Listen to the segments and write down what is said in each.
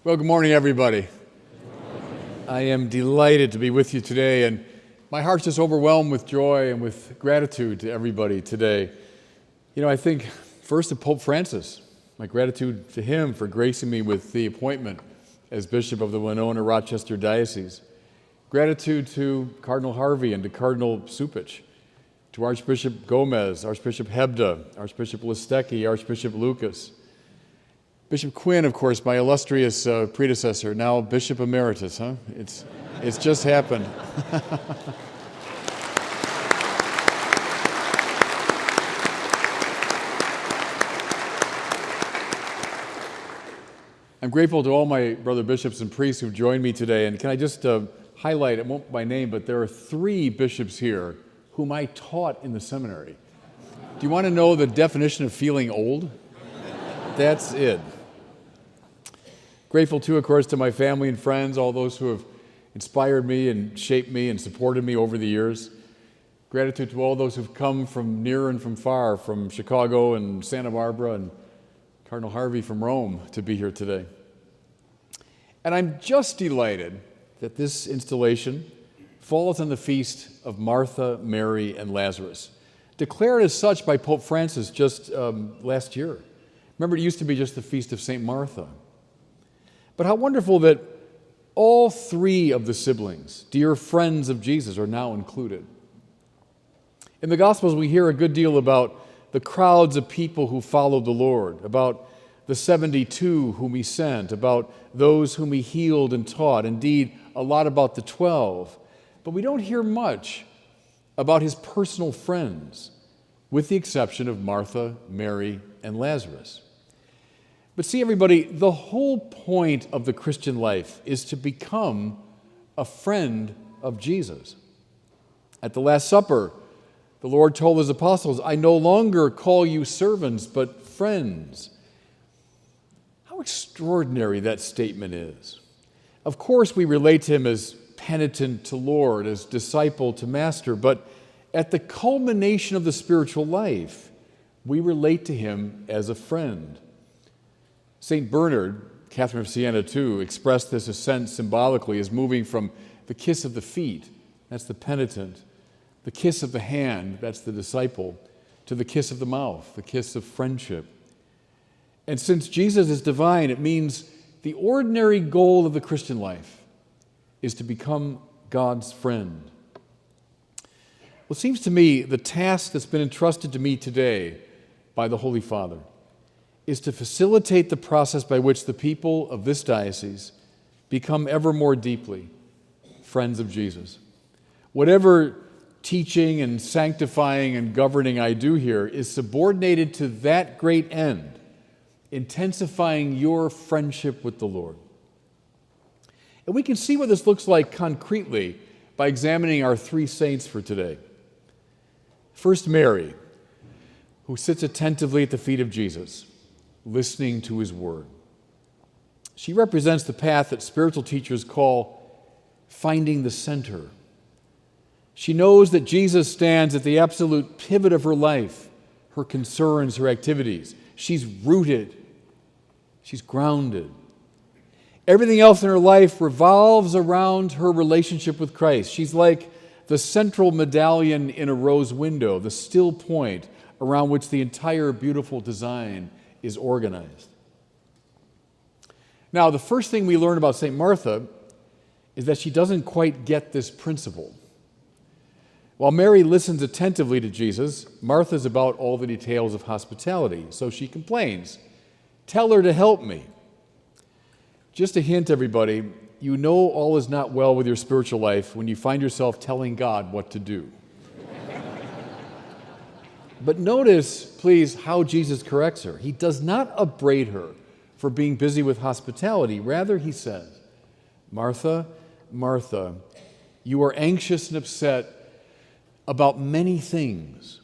Well, good morning, everybody. I am delighted to be with you today, and my heart's just overwhelmed with joy and with gratitude to everybody today. You know, I think first to Pope Francis, my gratitude to him for gracing me with the appointment as Bishop of the Winona-Rochester Diocese. Gratitude to Cardinal Harvey and to Cardinal Supich, to Archbishop Gomez, Archbishop Hebda, Archbishop Listecki, Archbishop Lucas, Bishop Quinn, of course, my illustrious predecessor, now Bishop Emeritus, huh? It's just happened. I'm grateful to all my brother bishops and priests who've joined me today, and can I just highlight, it won't by name, but there are 3 bishops here whom I taught in the seminary. Do you want to know the definition of feeling old? That's it. Grateful too, of course, to my family and friends, all those who have inspired me and shaped me and supported me over the years. Gratitude to all those who've come from near and from far, from Chicago and Santa Barbara and Cardinal Harvey from Rome to be here today. And I'm just delighted that this installation falls on the feast of Martha, Mary, and Lazarus, declared as such by Pope Francis just last year. Remember, it used to be just the feast of St. Martha. But how wonderful that all 3 of the siblings, dear friends of Jesus, are now included. In the Gospels, we hear a good deal about the crowds of people who followed the Lord, about the 72 whom he sent, about those whom he healed and taught, indeed, a lot about the 12. But we don't hear much about his personal friends, with the exception of Martha, Mary, and Lazarus. But see, everybody, the whole point of the Christian life is to become a friend of Jesus. At the Last Supper, the Lord told his apostles, "I no longer call you servants, but friends." How extraordinary that statement is. Of course, we relate to him as penitent to Lord, as disciple to master, but at the culmination of the spiritual life, we relate to him as a friend. St. Bernard, Catherine of Siena too, expressed this ascent symbolically as moving from the kiss of the feet, that's the penitent, the kiss of the hand, that's the disciple, to the kiss of the mouth, the kiss of friendship. And since Jesus is divine, it means the ordinary goal of the Christian life is to become God's friend. Well, it seems to me the task that's been entrusted to me today by the Holy Father is to facilitate the process by which the people of this diocese become ever more deeply friends of Jesus. Whatever teaching and sanctifying and governing I do here is subordinated to that great end, intensifying your friendship with the Lord. And we can see what this looks like concretely by examining our 3 saints for today. First, Mary, who sits attentively at the feet of Jesus, listening to his word. She represents the path that spiritual teachers call finding the center. She knows that Jesus stands at the absolute pivot of her life, her concerns, her activities. She's rooted. She's grounded. Everything else in her life revolves around her relationship with Christ. She's like the central medallion in a rose window, the still point around which the entire beautiful design is organized. Now, the first thing we learn about St. Martha is that she doesn't quite get this principle. While Mary listens attentively to Jesus, Martha's about all the details of hospitality, so she complains, "Tell her to help me." Just a hint, everybody, you know all is not well with your spiritual life when you find yourself telling God what to do. But notice, please, how Jesus corrects her. He does not upbraid her for being busy with hospitality. Rather, he says, "Martha, Martha, you are anxious and upset about many things."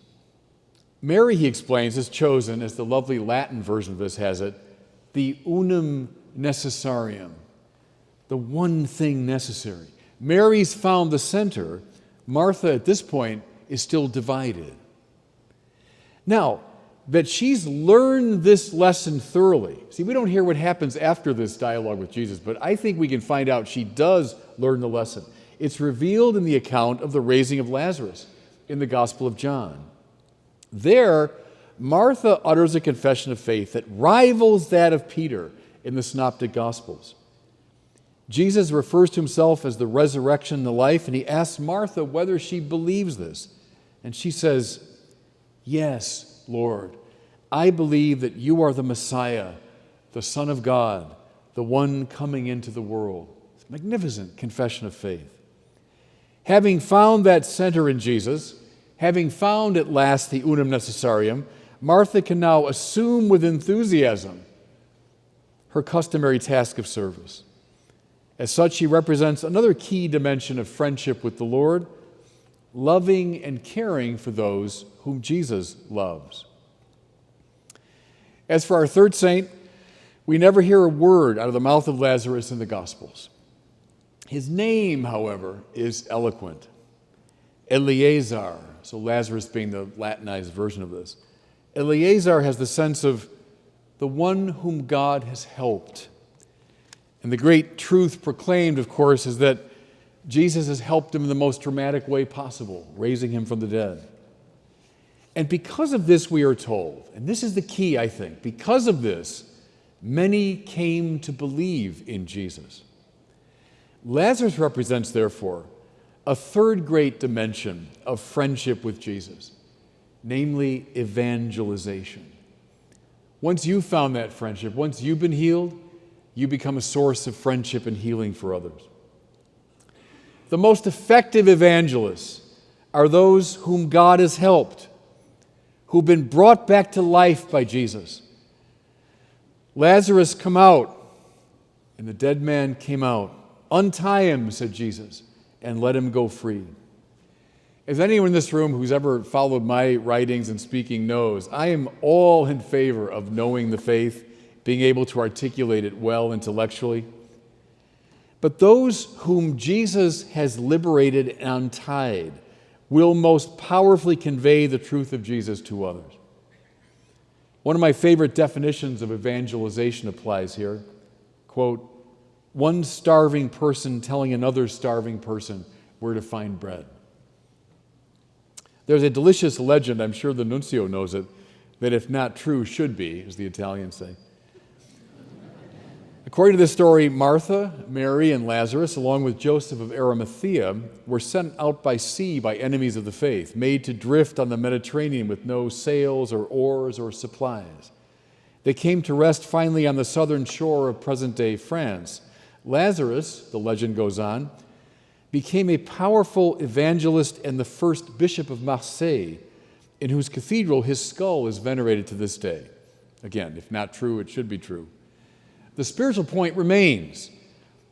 Mary, he explains, has chosen, as the lovely Latin version of this has it, the unum necessarium, the one thing necessary. Mary's found the center. Martha, at this point, is still divided. Now, that she's learned this lesson thoroughly. See, we don't hear what happens after this dialogue with Jesus, but I think we can find out she does learn the lesson. It's revealed in the account of the raising of Lazarus in the Gospel of John. There, Martha utters a confession of faith that rivals that of Peter in the Synoptic Gospels. Jesus refers to himself as the resurrection and the life, and he asks Martha whether she believes this. And she says, "Yes, Lord, I believe that you are the Messiah, the Son of God, the one coming into the world." It's a magnificent confession of faith. Having found that center in Jesus, having found at last the unum necessarium, Martha can now assume with enthusiasm her customary task of service. As such, she represents another key dimension of friendship with the Lord, loving and caring for those whom Jesus loves. As for our third saint, we never hear a word out of the mouth of Lazarus in the Gospels. His name, however, is eloquent. Eleazar, so Lazarus being the Latinized version of this. Eleazar has the sense of the one whom God has helped. And the great truth proclaimed, of course, is that Jesus has helped him in the most dramatic way possible, raising him from the dead. And because of this, we are told, and this is the key, I think, because of this, many came to believe in Jesus. Lazarus represents, therefore, a third great dimension of friendship with Jesus, namely evangelization. Once you've found that friendship, once you've been healed, you become a source of friendship and healing for others. The most effective evangelists are those whom God has helped, who've been brought back to life by Jesus. Lazarus, come out, and the dead man came out. Untie him, said Jesus, and let him go free. As anyone in this room who's ever followed my writings and speaking knows, I am all in favor of knowing the faith, being able to articulate it well intellectually. But those whom Jesus has liberated and untied will most powerfully convey the truth of Jesus to others. One of my favorite definitions of evangelization applies here. Quote, one starving person telling another starving person where to find bread. There's a delicious legend, I'm sure the nuncio knows it, that if not true, should be, as the Italians say. According to this story, Martha, Mary, and Lazarus, along with Joseph of Arimathea, were sent out by sea by enemies of the faith, made to drift on the Mediterranean with no sails or oars or supplies. They came to rest finally on the southern shore of present-day France. Lazarus, the legend goes on, became a powerful evangelist and the first bishop of Marseille, in whose cathedral his skull is venerated to this day. Again, if not true, it should be true. The spiritual point remains.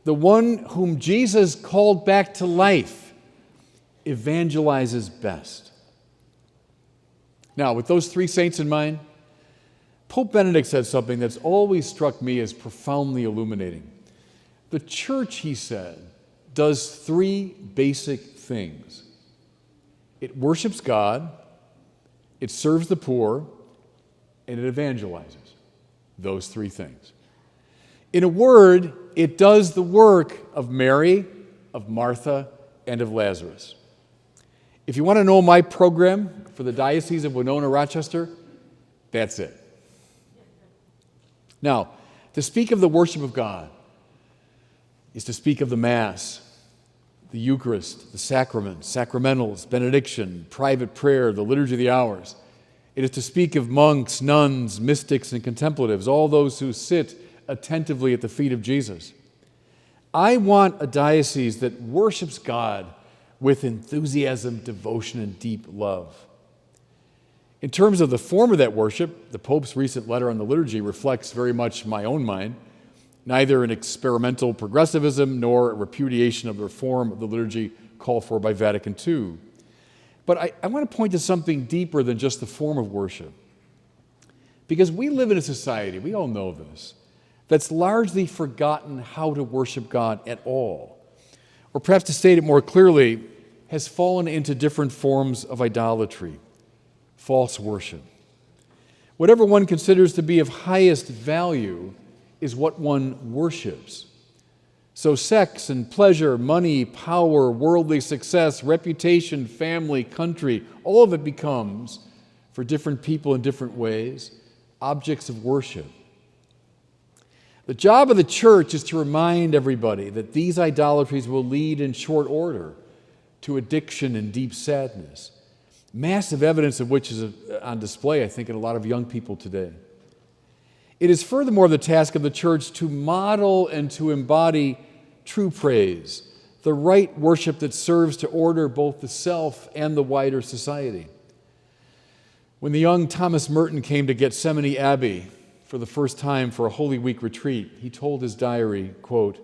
The one whom Jesus called back to life evangelizes best. Now, with those three saints in mind, Pope Benedict said something that's always struck me as profoundly illuminating. The church, he said, does three basic things. It worships God, it serves the poor, and it evangelizes. Those three things. In a word, it does the work of Mary, of Martha, and of Lazarus. If you want to know my program for the Diocese of Winona-Rochester, that's it. Now, to speak of the worship of God is to speak of the Mass, the Eucharist, the sacraments, sacramentals, benediction, private prayer, the Liturgy of the Hours. It is to speak of monks, nuns, mystics, and contemplatives, all those who sit attentively at the feet of Jesus. I want a diocese that worships God with enthusiasm, devotion, and deep love. In terms of the form of that worship, the Pope's recent letter on the liturgy reflects very much my own mind, neither an experimental progressivism nor a repudiation of the reform of the liturgy called for by Vatican II. But I want to point to something deeper than just the form of worship. Because we live in a society, we all know this, that's largely forgotten how to worship God at all. Or perhaps to state it more clearly, has fallen into different forms of idolatry, false worship. Whatever one considers to be of highest value is what one worships. So sex and pleasure, money, power, worldly success, reputation, family, country, all of it becomes, for different people in different ways, objects of worship. The job of the church is to remind everybody that these idolatries will lead in short order to addiction and deep sadness. Massive evidence of which is on display, I think, in a lot of young people today. It is furthermore the task of the church to model and to embody true praise, the right worship that serves to order both the self and the wider society. When the young Thomas Merton came to Gethsemane Abbey for the first time for a Holy Week retreat, he told his diary, quote,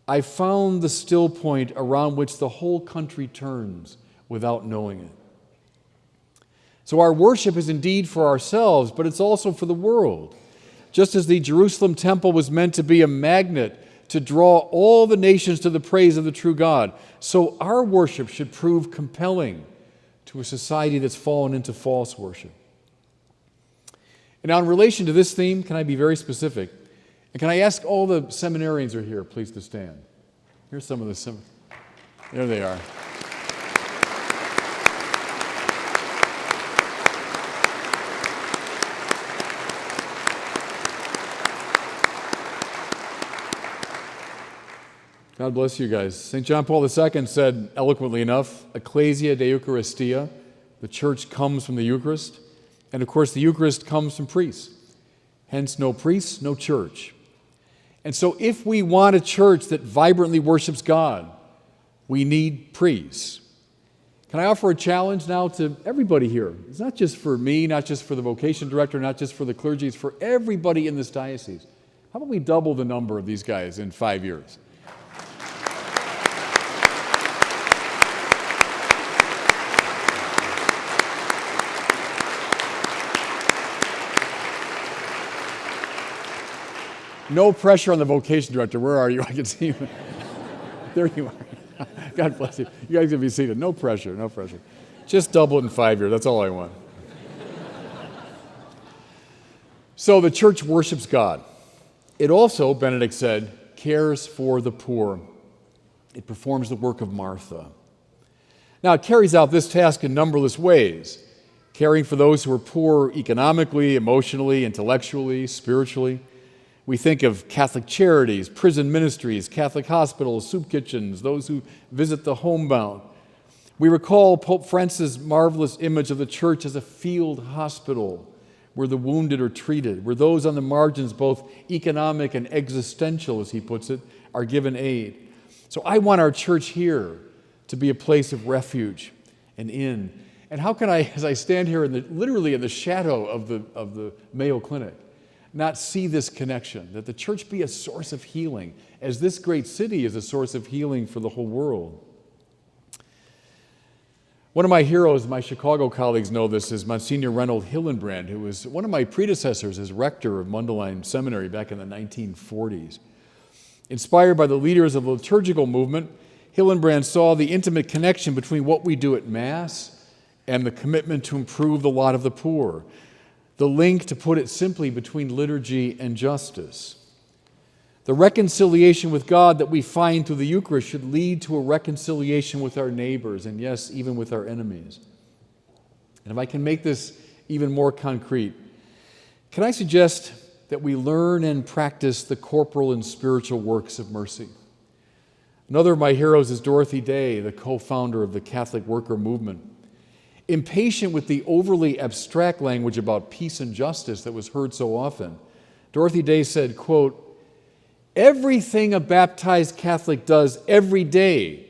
"I found the still point around which the whole country turns without knowing it." So our worship is indeed for ourselves, but it's also for the world. Just as the Jerusalem temple was meant to be a magnet to draw all the nations to the praise of the true God, so our worship should prove compelling to a society that's fallen into false worship. And now in relation to this theme, can I be very specific? And can I ask all the seminarians are here, please, to stand? Here's some of the there they are. God bless you guys. St. John Paul II said eloquently enough, Ecclesia de Eucharistia, the church comes from the Eucharist, and of course the Eucharist comes from priests. Hence no priests, no church. And so if we want a church that vibrantly worships God, we need priests. Can I offer a challenge now to everybody here? It's not just for me, not just for the vocation director, not just for the clergy, it's for everybody in this diocese. How about we double the number of these guys in 5 years? No pressure on the vocation director. Where are you? I can see you. There you are. God bless you. You guys can be seated. No pressure, no pressure. Just double it in 5 years. That's all I want. So the church worships God. It also, Benedict said, cares for the poor. It performs the work of Martha. Now, it carries out this task in numberless ways, caring for those who are poor economically, emotionally, intellectually, spiritually. We think of Catholic charities, prison ministries, Catholic hospitals, soup kitchens, those who visit the homebound. We recall Pope Francis' marvelous image of the church as a field hospital where the wounded are treated, where those on the margins, both economic and existential, as he puts it, are given aid. So I want our church here to be a place of refuge and inn. And how can I, as I stand here literally in the shadow of the Mayo Clinic, not see this connection, that the church be a source of healing, as this great city is a source of healing for the whole world. One of my heroes, my Chicago colleagues know this, is Monsignor Reynold Hillenbrand, who was one of my predecessors as rector of Mundelein Seminary back in the 1940s. Inspired by the leaders of the liturgical movement, Hillenbrand saw the intimate connection between what we do at Mass and the commitment to improve the lot of the poor. The link, to put it simply, between liturgy and justice. The reconciliation with God that we find through the Eucharist should lead to a reconciliation with our neighbors, and yes, even with our enemies. And if I can make this even more concrete, can I suggest that we learn and practice the corporal and spiritual works of mercy? Another of my heroes is Dorothy Day, the co-founder of the Catholic Worker Movement. Impatient with the overly abstract language about peace and justice that was heard so often, Dorothy Day said, quote, "Everything a baptized Catholic does every day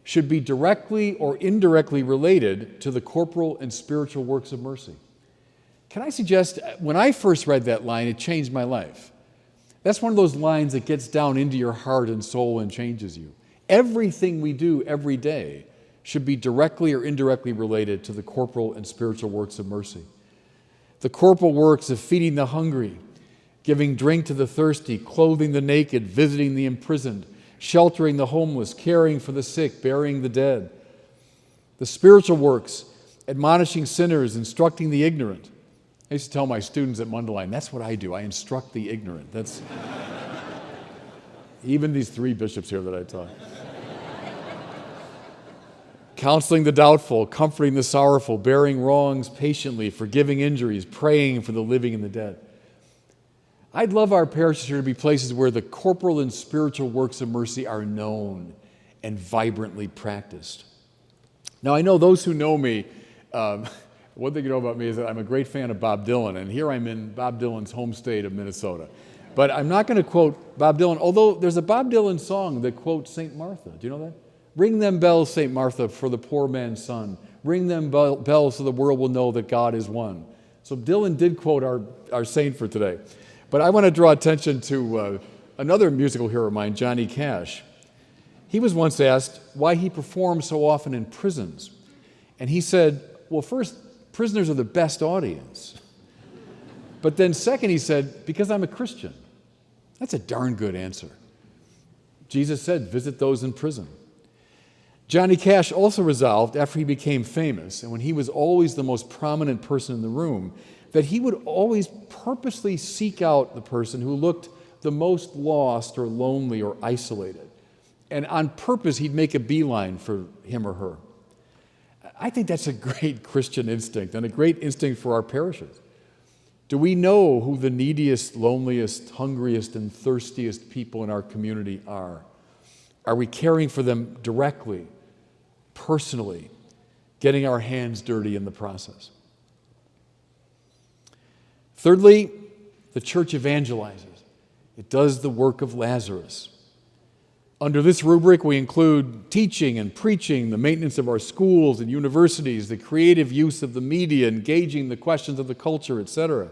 should be directly or indirectly related to the corporal and spiritual works of mercy." Can I suggest, when I first read that line, it changed my life. That's one of those lines that gets down into your heart and soul and changes you. Everything we do every day should be directly or indirectly related to the corporal and spiritual works of mercy. The corporal works of feeding the hungry, giving drink to the thirsty, clothing the naked, visiting the imprisoned, sheltering the homeless, caring for the sick, burying the dead. The spiritual works, admonishing sinners, instructing the ignorant. I used to tell my students at Mundelein, that's what I do. I instruct the ignorant. That's even these 3 bishops here that I taught. Counseling the doubtful, comforting the sorrowful, bearing wrongs patiently, forgiving injuries, praying for the living and the dead. I'd love our parishes here to be places where the corporal and spiritual works of mercy are known and vibrantly practiced. Now, I know those who know me, one thing you know about me is that I'm a great fan of Bob Dylan, and here I'm in Bob Dylan's home state of Minnesota. But I'm not going to quote Bob Dylan, although there's a Bob Dylan song that quotes St. Martha. Do you know that? Ring them bells, St. Martha, for the poor man's son. Ring them bells so the world will know that God is one. So Dylan did quote our saint for today. But I want to draw attention to another musical hero of mine, Johnny Cash. He was once asked why he performed so often in prisons. And he said, well, first, prisoners are the best audience. But then second, he said, because I'm a Christian. That's a darn good answer. Jesus said, visit those in prison. Johnny Cash also resolved, after he became famous, and when he was always the most prominent person in the room, that he would always purposely seek out the person who looked the most lost or lonely or isolated. And on purpose, he'd make a beeline for him or her. I think that's a great Christian instinct and a great instinct for our parishes. Do we know who the neediest, loneliest, hungriest, and thirstiest people in our community are? Are we caring for them directly, personally, getting our hands dirty in the process? Thirdly, the church evangelizes. It does the work of Lazarus. Under this rubric, we include teaching and preaching, the maintenance of our schools and universities, the creative use of the media, engaging the questions of the culture, etc.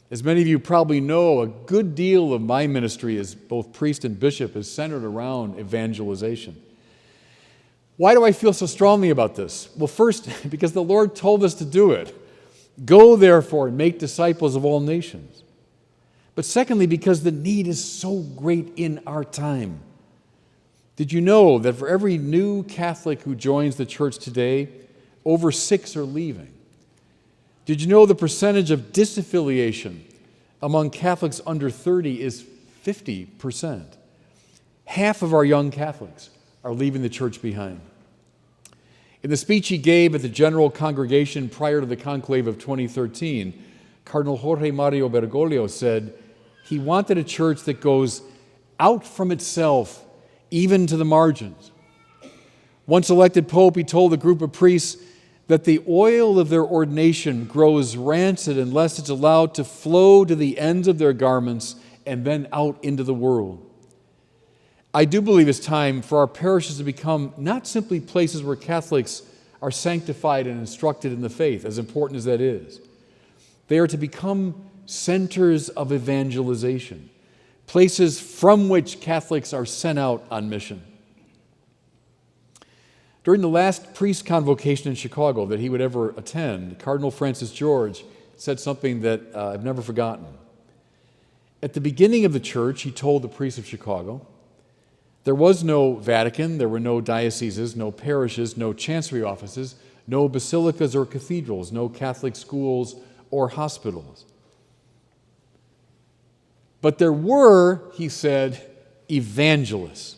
As many of you probably know, a good deal of my ministry as both priest and bishop is centered around evangelization. Why do I feel so strongly about this? Well, first, because the Lord told us to do it. Go, therefore, and make disciples of all nations. But secondly, because the need is so great in our time. Did you know that for every new Catholic who joins the church today, over 6 are leaving? Did you know the percentage of disaffiliation among Catholics under 30 is 50%? Half of our young Catholics are leaving the church behind. In the speech he gave at the General Congregation prior to the conclave of 2013, Cardinal Jorge Mario Bergoglio said he wanted a church that goes out from itself, even to the margins. Once elected pope, he told a group of priests that the oil of their ordination grows rancid unless it's allowed to flow to the ends of their garments and then out into the world. I do believe it's time for our parishes to become not simply places where Catholics are sanctified and instructed in the faith, as important as that is. They are to become centers of evangelization, places from which Catholics are sent out on mission. During the last priest convocation in Chicago that he would ever attend, Cardinal Francis George said something that I've never forgotten. At the beginning of the church, he told the priests of Chicago, there was no Vatican, there were no dioceses, no parishes, no chancery offices, no basilicas or cathedrals, no Catholic schools or hospitals. But there were, he said, evangelists.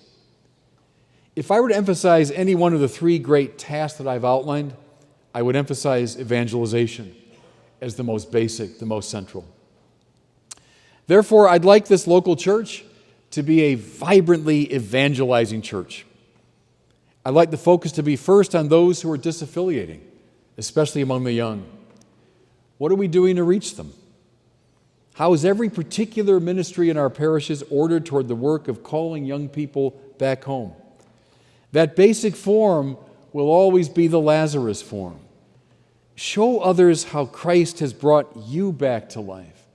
If I were to emphasize any one of the 3 great tasks that I've outlined, I would emphasize evangelization as the most basic, the most central. Therefore, I'd like this local church to be a vibrantly evangelizing church. I'd like the focus to be first on those who are disaffiliating, especially among the young. What are we doing to reach them? How is every particular ministry in our parishes ordered toward the work of calling young people back home? That basic form will always be the Lazarus form. Show others how Christ has brought you back to life,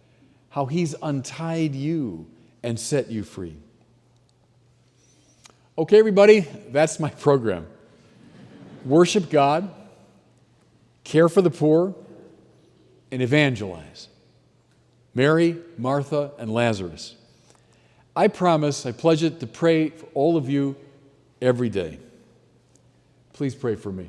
how he's untied you and set you free. Okay, everybody, that's my program. Worship God, care for the poor, and evangelize. Mary, Martha, and Lazarus. I pledge it to pray for all of you every day. Please pray for me.